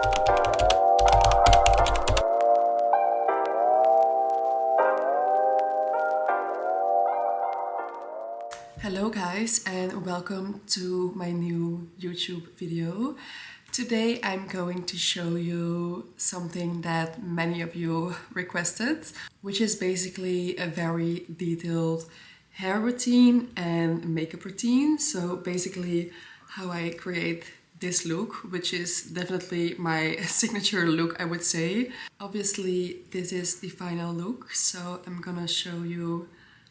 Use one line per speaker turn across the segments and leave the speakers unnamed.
Hello guys and welcome to my new YouTube video. Today I'm going to show you something that many of you requested, which is basically a very detailed hair routine and makeup routine. So basically how I create this look, which is definitely my signature look, I would say. Obviously this is the final look, so I'm gonna show you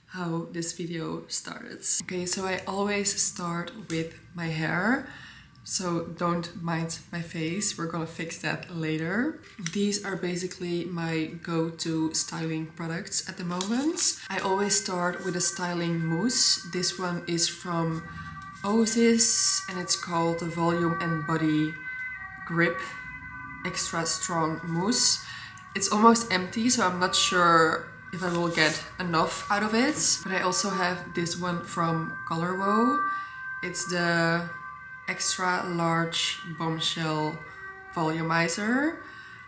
how this video started. Okay, so I always start with my hair, so don't mind my face, we're gonna fix that later. These are basically my go-to styling products at the moment. I always start with a styling mousse. This one is from Oasis and it's called the Volume and Body Grip Extra Strong Mousse. It's almost empty, so I'm not sure if I will get enough out of it. But I also have this one from Colorwo. It's the extra large bombshell volumizer.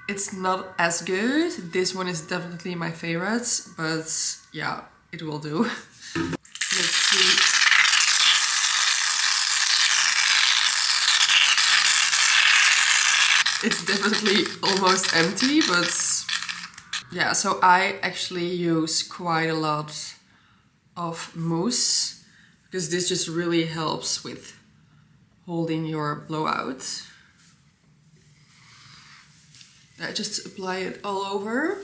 It's not as good. This one is definitely my favorite, but yeah, it will do. Let's see. It's definitely almost empty, but yeah, so I actually use quite a lot of mousse because this just really helps with holding your blowout. I just apply it all over.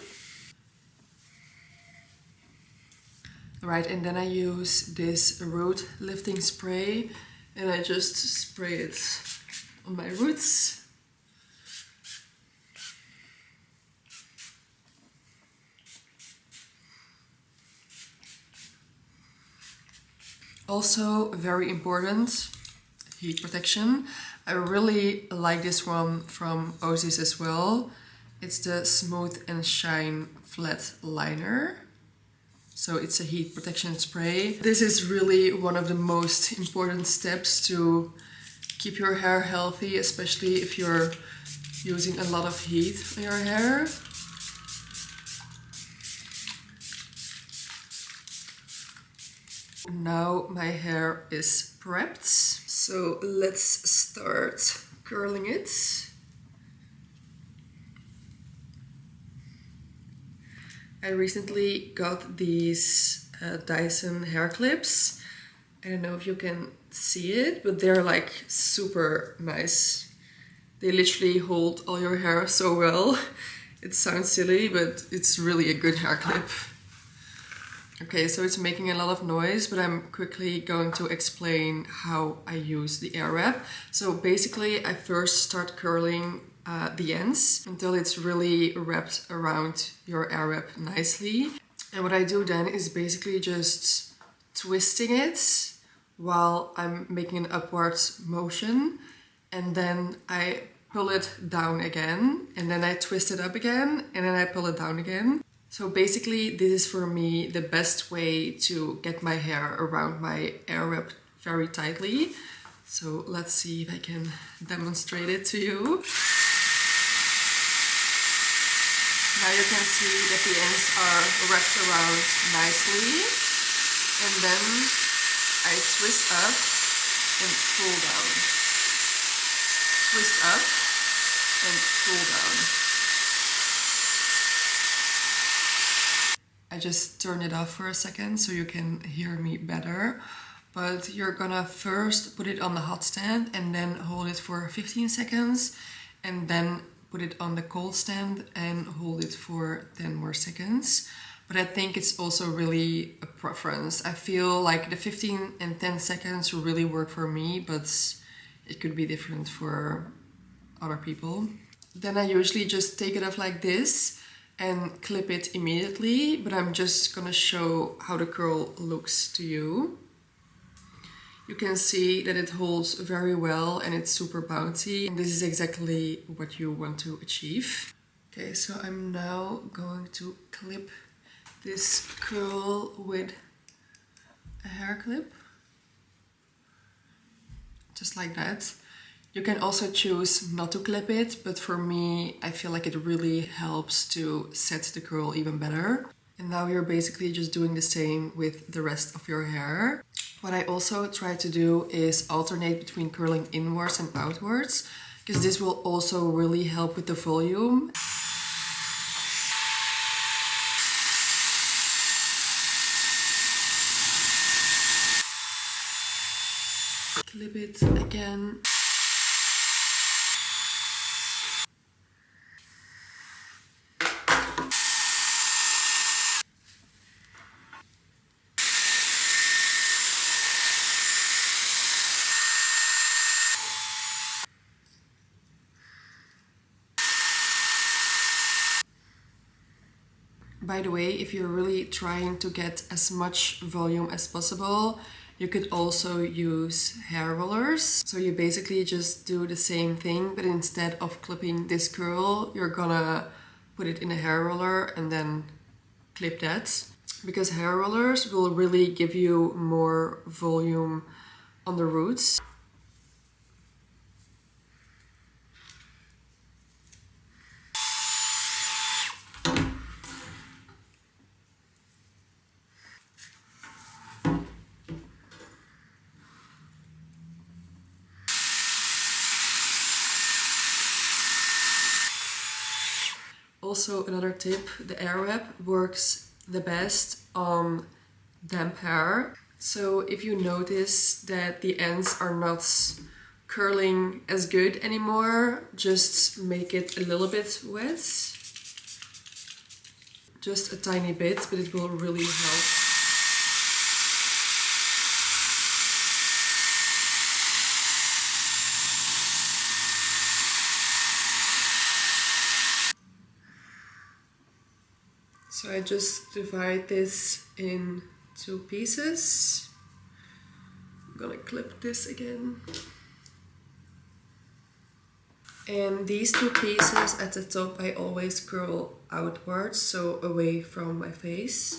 Right, and then I use this root lifting spray and I just spray it on my roots. Also, very important, heat protection. I really like this one from Oasis as well. It's the Smooth and Shine Flat Liner. So it's a heat protection spray. This is really one of the most important steps to keep your hair healthy, especially if you're using a lot of heat on your hair. Now my hair is prepped, so let's start curling it. I recently got these Dyson hair clips. I don't know if you can see it, but they're like super nice. They literally hold all your hair so well. It sounds silly, but it's really a good hair clip. Okay, so it's making a lot of noise, but I'm quickly going to explain how I use the air wrap. So basically, I first start curling the ends until it's really wrapped around your air wrap nicely. And what I do then is basically just twisting it while I'm making an upward motion. And then I pull it down again, and then I twist it up again, and then I pull it down again. So basically this is for me the best way to get my hair around my air wrap very tightly. So let's see if I can demonstrate it to you. Now you can see that the ends are wrapped around nicely. And then I twist up and pull down. Twist up and pull down. I just turn it off for a second so you can hear me better. But you're gonna first put it on the hot stand and then hold it for 15 seconds and then put it on the cold stand and hold it for 10 more seconds. But I think it's also really a preference. I feel like the 15 and 10 seconds really work for me, but it could be different for other people. Then I usually just take it off like this and clip it immediately, but I'm just gonna show how the curl looks to you. You can see that it holds very well and it's super bouncy, and this is exactly what you want to achieve. Okay, so I'm now going to clip this curl with a hair clip, just like that. You can also choose not to clip it, but for me, I feel like it really helps to set the curl even better. And now you're basically just doing the same with the rest of your hair. What I also try to do is alternate between curling inwards and outwards, because this will also really help with the volume. Clip it again. By the way, if you're really trying to get as much volume as possible, you could also use hair rollers. So you basically just do the same thing, but instead of clipping this curl, you're gonna put it in a hair roller and then clip that. Because hair rollers will really give you more volume on the roots. Also, another tip, the air wrap works the best on damp hair. So if you notice that the ends are not curling as good anymore, just make it a little bit wet. Just a tiny bit, but it will really help. So I just divide this in 2 pieces. I'm gonna clip this again. And these 2 pieces at the top I always curl outwards, so away from my face.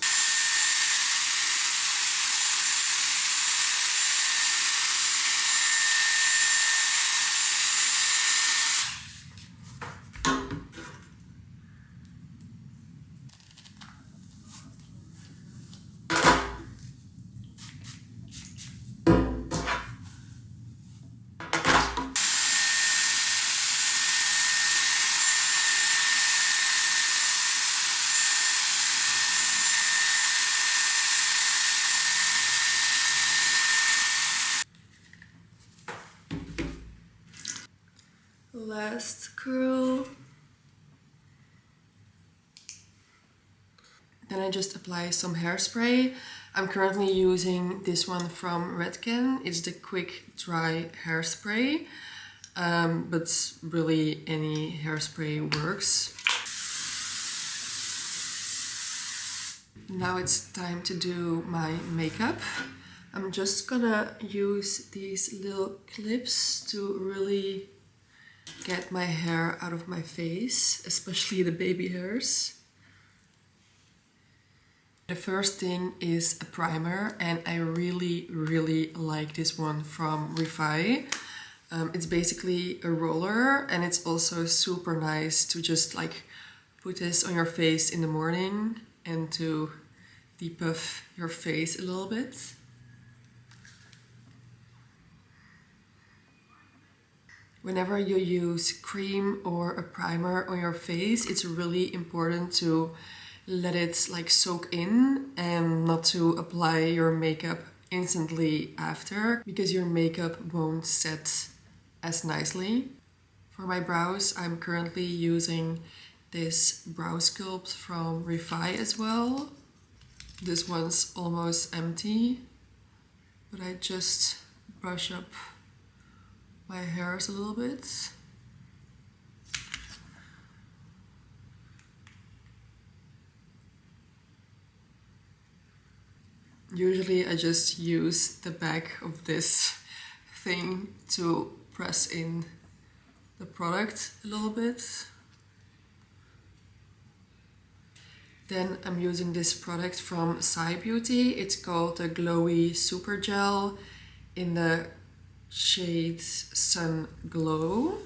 Last curl. Then I just apply some hairspray. I'm currently using this one from Redken. It's the quick dry hairspray, but really any hairspray works. Now it's time to do my makeup. I'm just gonna use these little clips to really get my hair out of my face, especially the baby hairs. The first thing is a primer, and I really like this one from Refi. It's basically a roller, and it's also super nice to just like put this on your face in the morning and to depuff your face a little bit. Whenever you use cream or a primer on your face, it's really important to let it like soak in and not to apply your makeup instantly after, because your makeup won't set as nicely. For my brows, I'm currently using this brow sculpt from Refi as well. This one's almost empty, but I just brush up my hairs a little bit. Usually I just use the back of this thing to press in the product a little bit. Then I'm using this product from Psy Beauty. It's called the Glowy Super Gel in the shade Sun Glow.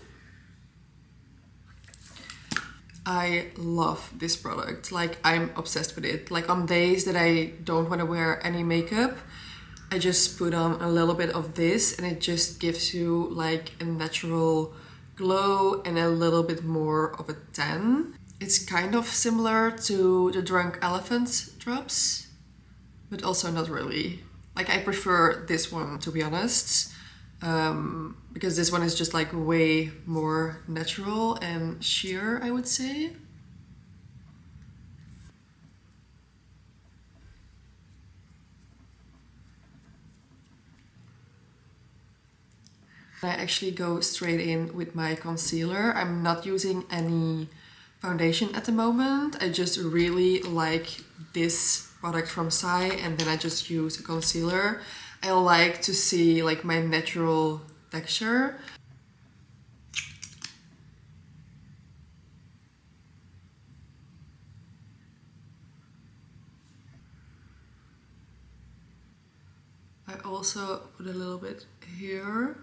I love this product, like I'm obsessed with it. Like on days that I don't want to wear any makeup, I just put on a little bit of this and it just gives you like a natural glow and a little bit more of a tan. It's kind of similar to the Drunk Elephant drops, but also not really. Like I prefer this one, to be honest, because this one is just like way more natural and sheer, I would say. I actually go straight in with my concealer. I'm not using any foundation at the moment. I just really like this product from Sai and then I just use a concealer. I like to see like my natural texture. I also put a little bit here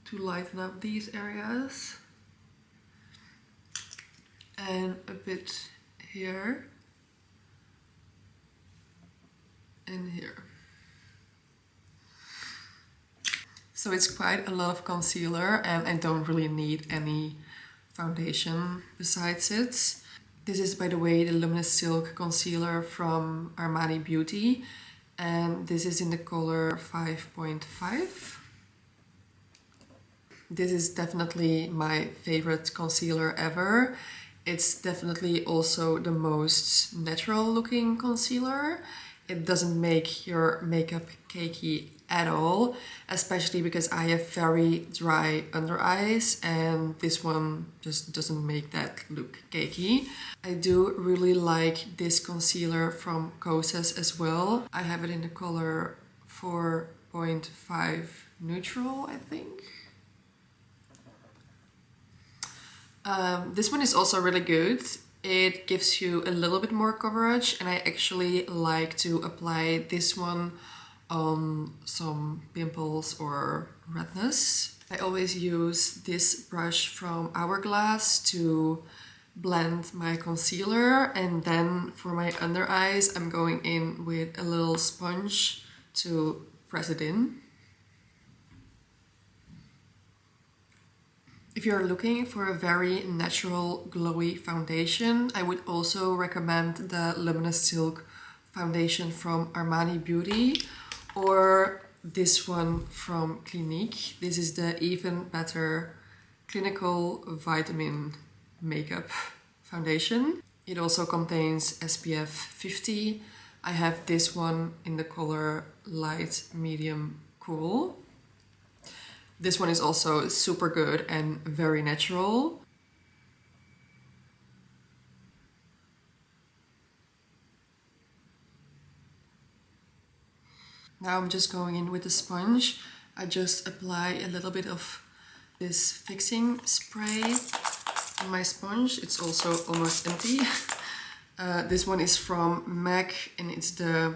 to lighten up these areas. And a bit here. And here. So it's quite a lot of concealer and I don't really need any foundation besides it. This is, by the way, the Luminous Silk concealer from Armani Beauty and this is in the color 5.5. This is definitely my favorite concealer ever. It's definitely also the most natural looking concealer. It doesn't make your makeup cakey at all, especially because I have very dry under eyes and this one just doesn't make that look cakey. I do really like this concealer from Kosas as well. I have it in the color 4.5 Neutral, I think. This one is also really good. It gives you a little bit more coverage and I actually like to apply this one on some pimples or redness. I always use this brush from Hourglass to blend my concealer and then for my under eyes I'm going in with a little sponge to press it in. If you're looking for a very natural glowy foundation, I would also recommend the Luminous Silk foundation from Armani Beauty or this one from Clinique. This is the Even Better Clinical Vitamin Makeup Foundation. It also contains SPF 50. I have this one in the color Light Medium Cool. This one is also super good and very natural. Now I'm just going in with the sponge. I just apply a little bit of this fixing spray on my sponge. It's also almost empty. This one is from MAC and it's the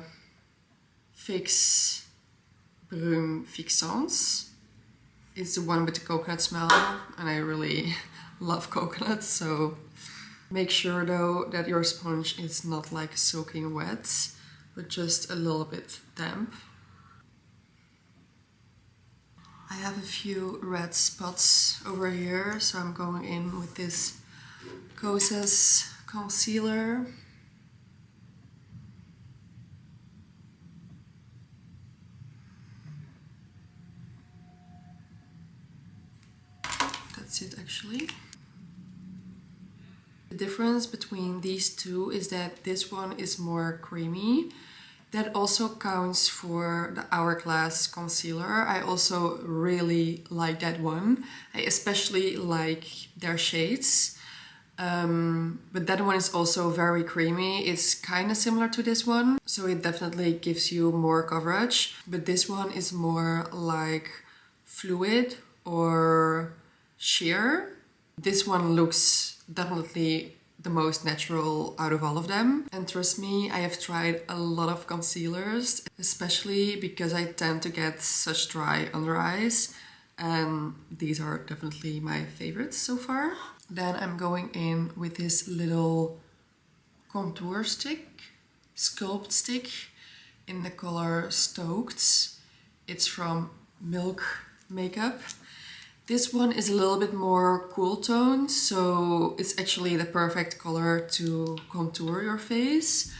Fix Brun Fixance. It's the one with the coconut smell and I really love coconut, so make sure though that your sponge is not like soaking wet, but just a little bit damp. I have a few red spots over here, so I'm going in with this Kosas concealer. That's it actually. The difference between these two is that this one is more creamy. That also counts for the Hourglass concealer. I also really like that one. I especially like their shades. But that one is also very creamy. It's kind of similar to this one, so it definitely gives you more coverage. But this one is more like fluid or sheer. This one looks definitely the most natural out of all of them. And trust me, I have tried a lot of concealers, especially because I tend to get such dry under eyes, and these are definitely my favorites so far. Then I'm going in with this little contour stick, sculpt stick, in the color Stoked. It's from Milk Makeup. This one is a little bit more cool toned, so it's actually the perfect color to contour your face.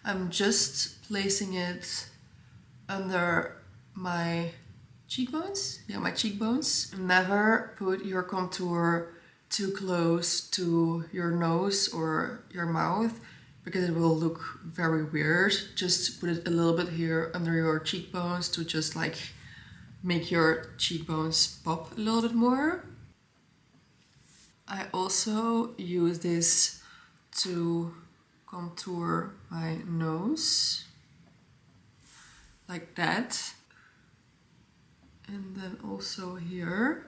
I'm just placing it under my cheekbones. Yeah, my cheekbones. Never put your contour too close to your nose or your mouth because it will look very weird. Just put it a little bit here under your cheekbones to just like make your cheekbones pop a little bit more. I also use this to contour my nose, like that. And then also here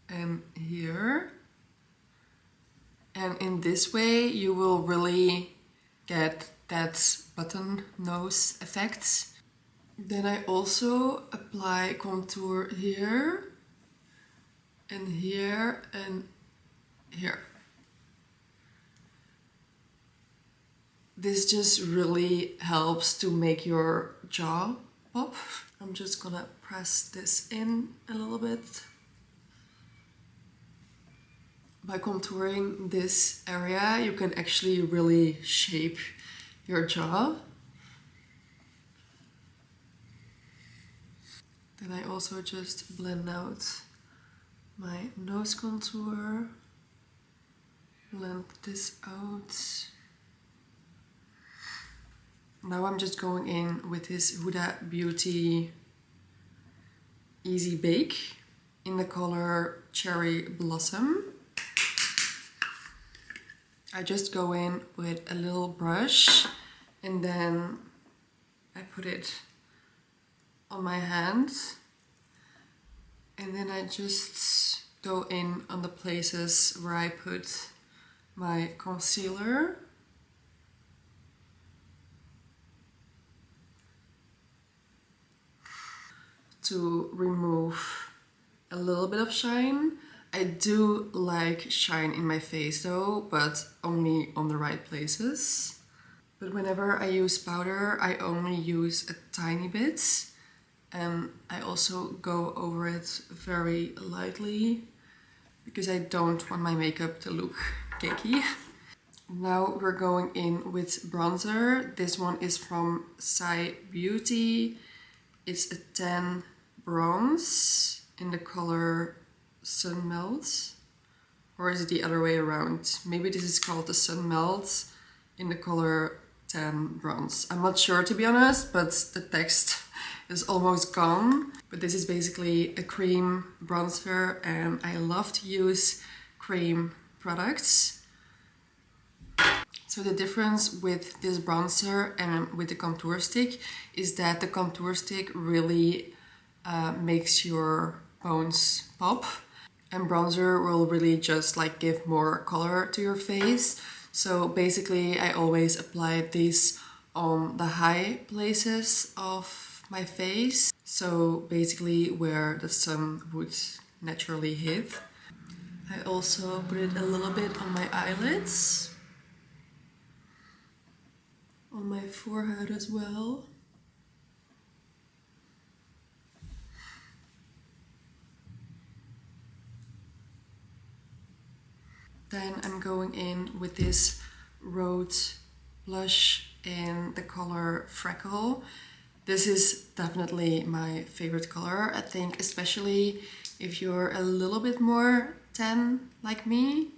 and here. And in this way you will really get that button nose effect. Then I also apply contour here and here and here. This just really helps to make your jaw pop. I'm just gonna press this in a little bit. By contouring this area, you can actually really shape your jaw. Then I also just blend out my nose contour, blend this out. Now I'm just going in with this Huda Beauty Easy Bake in the color Cherry Blossom. I just go in with a little brush and then I put it on my hand, and then I just go in on the places where I put my concealer. To remove a little bit of shine. I do like shine in my face though, but only on the right places. But whenever I use powder, I only use a tiny bit. And I also go over it very lightly because I don't want my makeup to look cakey. Now we're going in with bronzer. This one is from Psy Beauty. It's a tan bronze in the color Sun Melt. Or is it the other way around? Maybe this is called the Sun Melt in the color tan bronze. I'm not sure, to be honest, but the text is almost gone. But this is basically a cream bronzer, and I love to use cream products. So the difference with this bronzer and with the contour stick is that the contour stick really makes your bones pop, and bronzer will really just like give more color to your face. So basically I always apply this on the high places of my face, so basically where the sun would naturally hit. I also put it a little bit on my eyelids, on my forehead as well. Then I'm going in with this rose blush in the color Freckle. This is definitely my favorite color, I think, especially if you're a little bit more tan like me.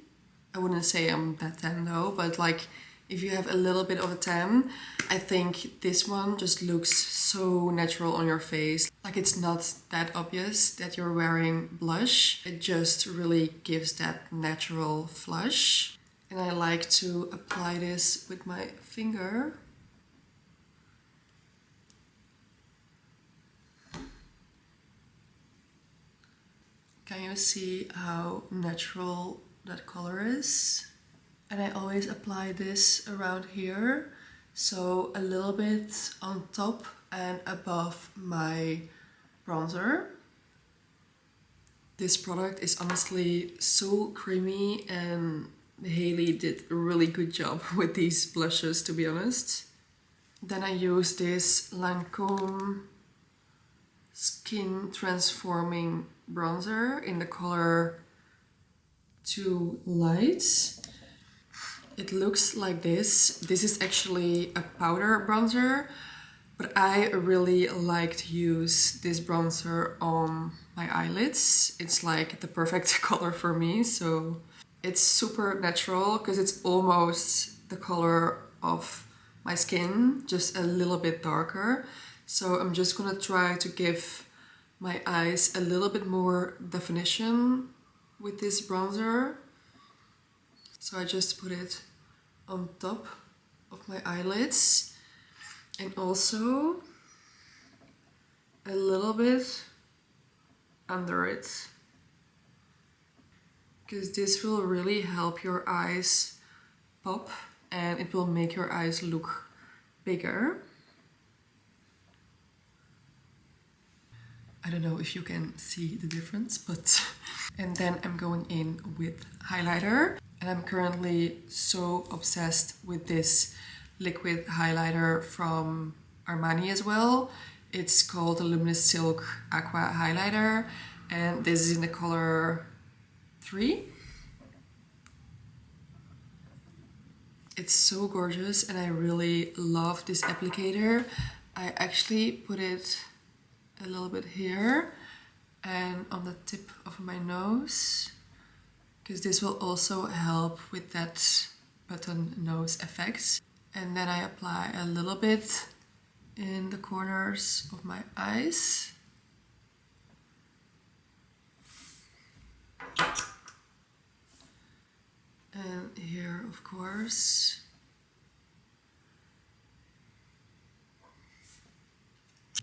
I wouldn't say I'm that tan though, but like if you have a little bit of a tan, I think this one just looks so natural on your face. Like it's not that obvious that you're wearing blush. It just really gives that natural flush. And I like to apply this with my finger. Can you see how natural that color is. And I always apply this around here, so a little bit on top and above my bronzer. This product is honestly so creamy, and Haley did a really good job with these blushes, to be honest. Then I use this Lancome Skin Transforming Bronzer in the color Too Light. It looks like this. This is actually a powder bronzer, but I really like to use this bronzer on my eyelids. It's like the perfect color for me, so it's super natural because it's almost the color of my skin, just a little bit darker. So I'm just gonna try to give my eyes a little bit more definition with this bronzer. So I just put it on top of my eyelids and also a little bit under it, because this will really help your eyes pop and it will make your eyes look bigger. I don't know if you can see the difference, but... And then I'm going in with highlighter. And I'm currently so obsessed with this liquid highlighter from Armani as well. It's called the Luminous Silk Aqua Highlighter, and this is in the color 3. It's so gorgeous and I really love this applicator. I actually put it a little bit here and on the tip of my nose, because this will also help with that button nose effect. And then I apply a little bit in the corners of my eyes. And here, of course.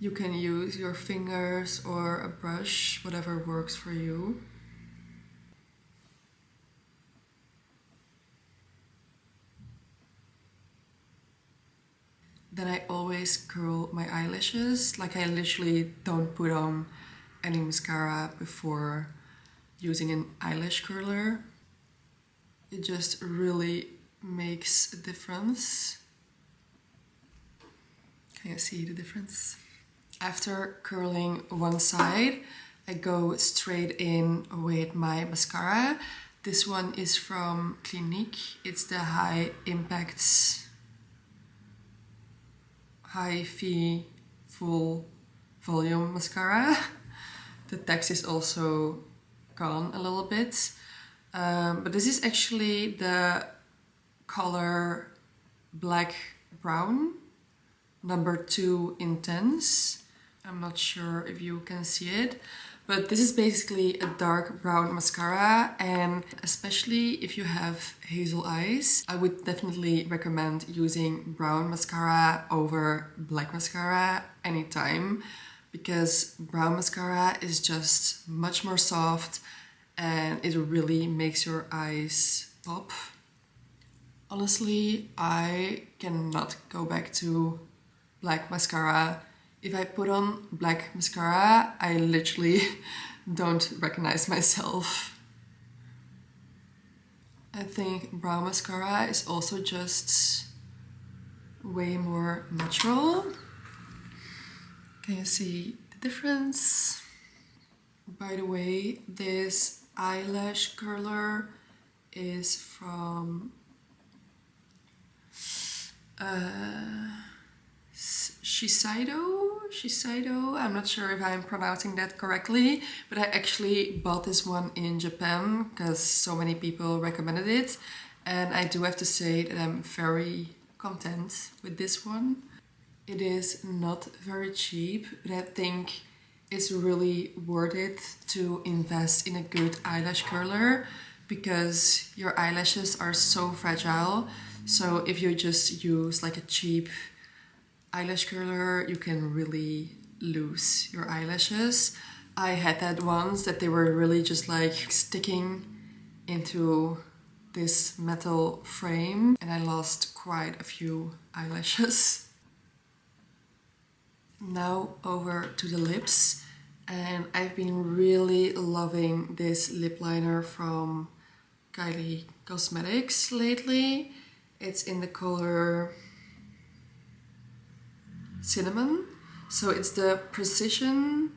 You can use your fingers or a brush, whatever works for you. Then I always curl my eyelashes. Like, I literally don't put on any mascara before using an eyelash curler. It just really makes a difference. Can you see the difference? After curling one side, I go straight in with my mascara. This one is from Clinique. It's the High Impact High Fee Full Volume Mascara. The text is also gone a little bit. But this is actually the color Black Brown, number 2 Intense. I'm not sure if you can see it, but this is basically a dark brown mascara, and especially if you have hazel eyes, I would definitely recommend using brown mascara over black mascara anytime, because brown mascara is just much more soft and it really makes your eyes pop. Honestly, I cannot go back to black mascara. If I put on black mascara, I literally don't recognize myself. I think brown mascara is also just way more natural. Can you see the difference? By the way, this eyelash curler is from Shiseido. I'm not sure if I'm pronouncing that correctly, but I actually bought this one in Japan because so many people recommended it, and I do have to say that I'm very content with this one. It is not very cheap, but I think it's really worth it to invest in a good eyelash curler, because your eyelashes are so fragile. So if you just use like a cheap eyelash curler, you can really lose your eyelashes. I had that once, that they were really just like sticking into this metal frame and I lost quite a few eyelashes. Now over to the lips, and I've been really loving this lip liner from Kylie Cosmetics lately. It's in the color Cinnamon. So it's the Precision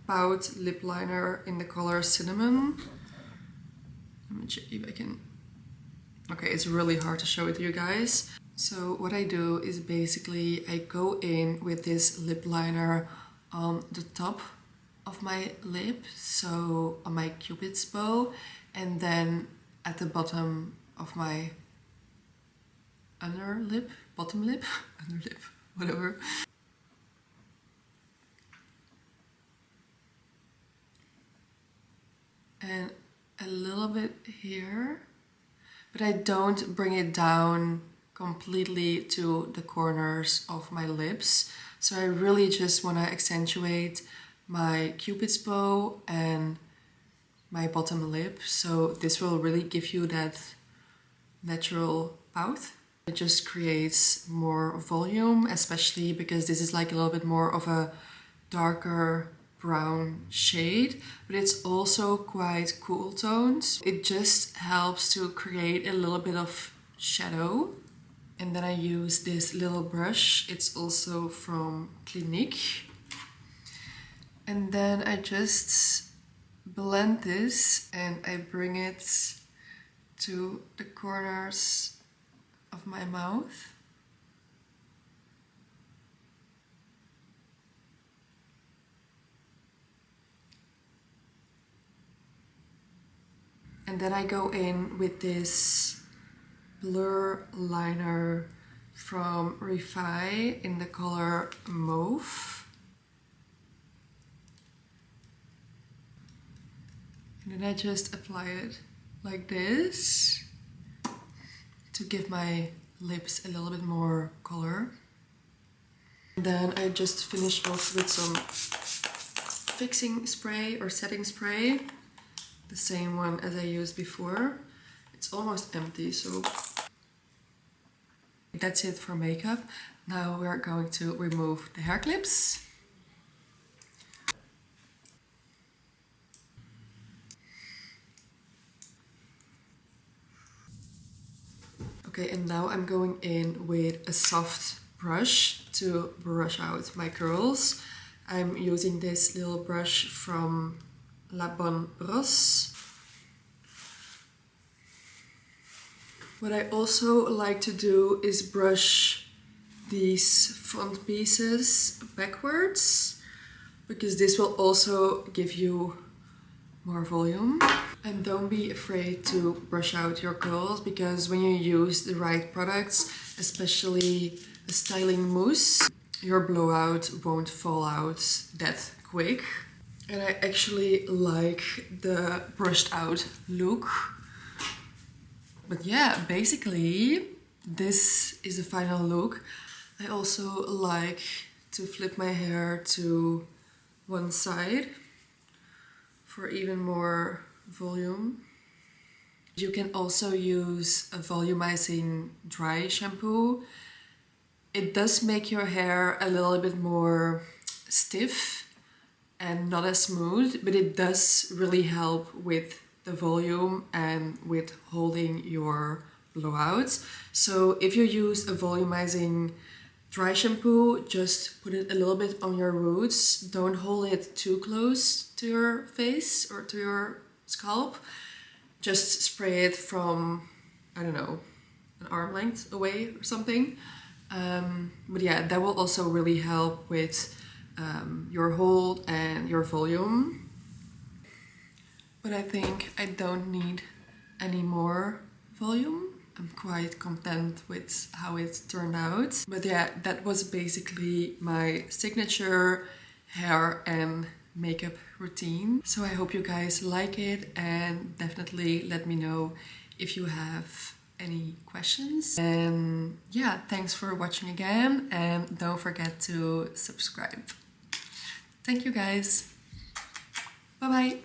Pout lip liner in the color Cinnamon. Let me check if I can... Okay, it's really hard to show it to you guys. So what I do is basically I go in with this lip liner on the top of my lip, so on my Cupid's bow, and then at the bottom of my underlip, bottom lip, underlip, whatever. And a little bit here, but I don't bring it down completely to the corners of my lips. So I really just want to accentuate my Cupid's bow and my bottom lip. So this will really give you that natural pout. It just creates more volume, especially because this is like a little bit more of a darker brown shade, but it's also quite cool tones. It just helps to create a little bit of shadow. And then I use this little brush. It's also from Clinique. And then I just blend this and I bring it to the corners of my mouth. And then I go in with this blur liner from Refi in the color Mauve. And then I just apply it like this to give my lips a little bit more color. And then I just finish off with some fixing spray or setting spray. The same one as I used before. It's almost empty, so that's it for makeup. Now we're going to remove the hair clips. Okay, and now I'm going in with a soft brush to brush out my curls. I'm using this little brush from La Bonne Brosse. What I also like to do is brush these front pieces backwards, because this will also give you more volume. And don't be afraid to brush out your curls, because when you use the right products, especially a styling mousse, your blowout won't fall out that quick. And I actually like the brushed out look. But yeah, basically this is the final look. I also like to flip my hair to one side for even more volume. You can also use a volumizing dry shampoo. It does make your hair a little bit more stiff and not as smooth, but it does really help with the volume and with holding your blowouts. So if you use a volumizing dry shampoo, just put it a little bit on your roots. Don't hold it too close to your face or to your scalp. Just spray it from, I don't know, an arm length away or something. But yeah, that will also really help with your hold and your volume. But I think I don't need any more volume. I'm quite content with how it turned out. But yeah, that was basically my signature hair and makeup routine. So I hope you guys like it, and definitely let me know if you have any questions. And yeah, thanks for watching again, and don't forget to subscribe. Thank you guys. Bye bye.